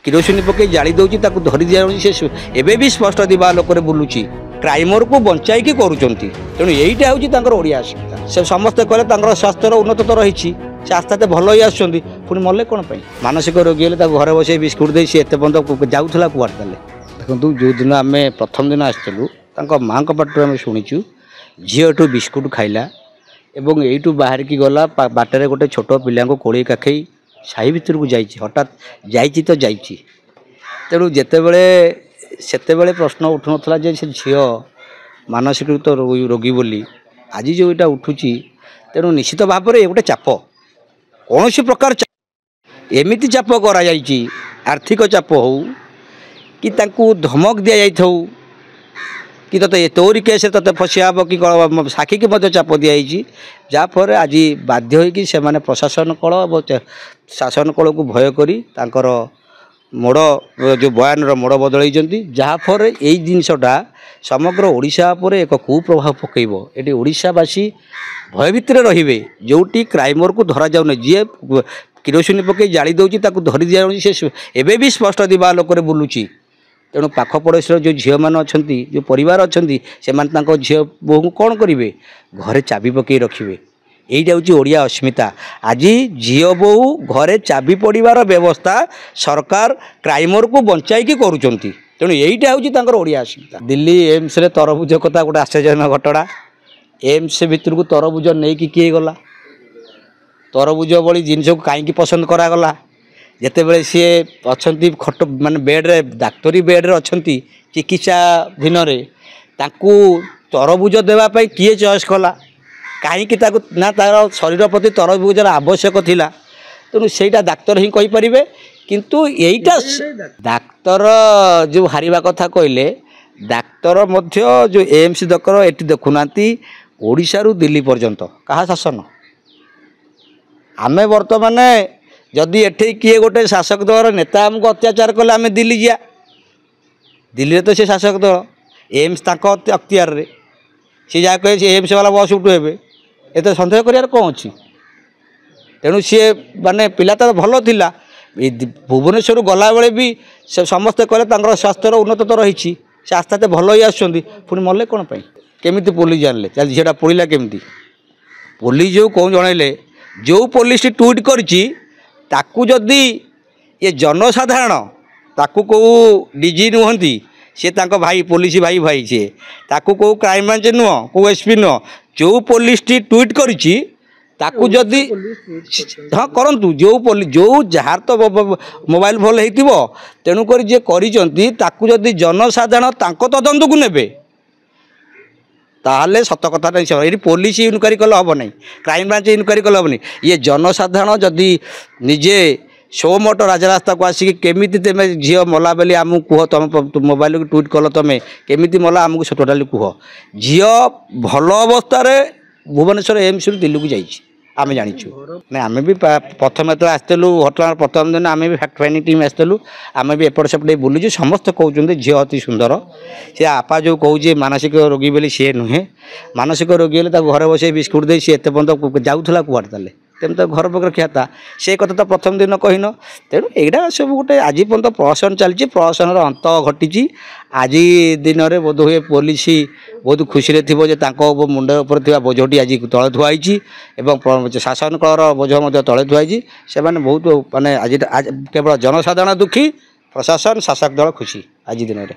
Kerosene पकई जाली दौर धरी दिया से एवं भी स्पष्ट दिवा लोक बुलूची क्राइमर को बंचाई करुँच तेणु यहीटा हूँ ओडिया अस्मिता से समस्ते कहले स्वास्थ्यर उन्नत तो रही से आस्ते आस्ते भल ही आसुँच पुणी मले कौन मानसिक रोगी हेल्ले घर बस बिस्कुट दे सी एत पर्यटन जाऊला कुआड़ ताले देखो जो दिन आम प्रथम दिन आसलु माँ पाटू आम शुणीचु झीटू बिस्कुट खाइला एवं यू बाहर की गला बाटर गोटे छोट पिला कोड़े काखई साही भितर को जाइए हठात जाइए तो जाइए तेणु जितेबले सेतेबले प्रश्न उठु नाला से झील मानसिक तो रोगी बोली आज जो यहाँ उठुची तेणु निश्चित भाव में गोटे चाप कौन प्रकार एमती चाप करा आर्थिक चाप हो कि धमक दि जाऊ कि ते तोरी केस ते फसियाब कि साक्षी की चाप दिखाई जहाँफल आज बाध्य से माने प्रशासन कल शासन कल को भय कर मोड़ जो बयान मोड़ बदल जहाँफल यही जिनसटा समग्र ओडिशा पर एक कुप्रभाव पकईब ये ओडिशावासी भयभीत रे जोटी क्राइमर को धरा जाऊन जी किरोसिन पकई जाली दौर धरी दिया से एवं भी स्पष्ट दिवा लोक बुलूची तेणु पाख पड़ोसी जो झील मैंने अच्छा जो परिवार अच्छा से झी बोह को कौन करेंगे घरे चाबी पकई रखिए यहीटा हूँ ओडिया अस्मिता आज झी बोहू घरे चाबी पड़ार व्यवस्था सरकार क्राइमर को बंचाई करुँच तेणु यहीटा हूँ ओडिया अस्मिता दिल्ली एम्स रे तरबुज कथा गोटे आश्चर्यजनक घटना एम्स भितर को तरबुज नहीं कि किए गला तरबुज भली जिनस को कहीं पसंद करागला जितेबले सी अच्छा खट माने बेड्रे डाक्तरी बेड्रे अच्छा चिकित्सा धीन तरबुज देवाई किए चॉइस कला कहीं ना तार शरीर प्रति तरबुजर आवश्यक थिला तेणु सेटा डाक्तर ही कहींपर किंतु यहीटा डाक्तर जो हारिबा कथा कहले डाक्तर मध्य जो एम्स दकर ये देखुना ओडिशा रु दिल्ली पर्यंत कहा शासन आमे वर्तमान जदि एठे किए गोटे शासक दल नेता आमको अत्याचार कले आम दिल्ली जा दिल्ली तो से शासक दल एम्स अख्तियार रे सी जहाँ कहे एम्स वाला बस उठू हे एत सन्देह कर कौन अच्छी तेणु सी माने पिला तो भल थिला भुवनेश्वर गला बेले भी से समस्ते कहले स्वास्थ्यर उन्नत तो रही से आस्ते आस्ते भल ही आसुँच पुणी मले कौन केमिति पुलिस जानले चल झीटा पड़ा केमिति पुलिस जो कौन जनइले जो पुलिस ट्वीट करछि ताकू जदि ये जनसाधारण ताकू को डीजी नुहंती सी भाई पुलिस भाई भाई सी ताकू को क्राइम ब्रांच नुह को एसपी नुह जो पुलिस ट्वीट करिछि ताकू जदि हाँ करंतु जो जार तो मोबाइल भल होइतिबो तेणुक जे करिसंती ताकू जदि जनसाधारण तांको तदंत को नेबे ताहले सत कथा नहीं ये पुलिस इनक्वारी कले हम नहीं क्राइम ब्रांच इनक्वारी कले हम नहीं ये जनसाधारण जदि निजे शो मोटो राजरास्ता को आसिक केमिति तुम झी मला बेली आमको कह तुम मोबाइल को ट्वीट कल तुम केमिति मला आमको टोटाली कह झी भल अवस्था भुवनेश्वर एम्स दिल्ली को जाइए आम जाचु ना आम भी प्रथम जो आसलु घटना प्रथम दिन आम भी फैक्ट फाइंडिंग टीम आसलु आम भी एपट सेपटे बुलूँ समस्ते कहते झी अति सुंदर सी आपा जो कहे मानसिक रोगी बोली सी नुहे मानसिक रोगी हेल्ले घर बस बिस्कुट दे सी एत पर्यटन जाऊला कुआड़ ताले तेम तो घर पाखे ख्याता से कथा तो प्रथम दिन कहन तेणु यहाँ सब गोटे आज पर्यटन प्रहसन चलती प्रहसन अंत घटी आज दिन में बोध हुए पुलिस बहुत खुशी थी मुंड उपर बोझटी आज तले थुआई एवं शासन कलर बोझ तले थुआई से बहुत माने आज केवल जनसाधारण दुखी प्रशासन शासक दल खुशी आज दिन में।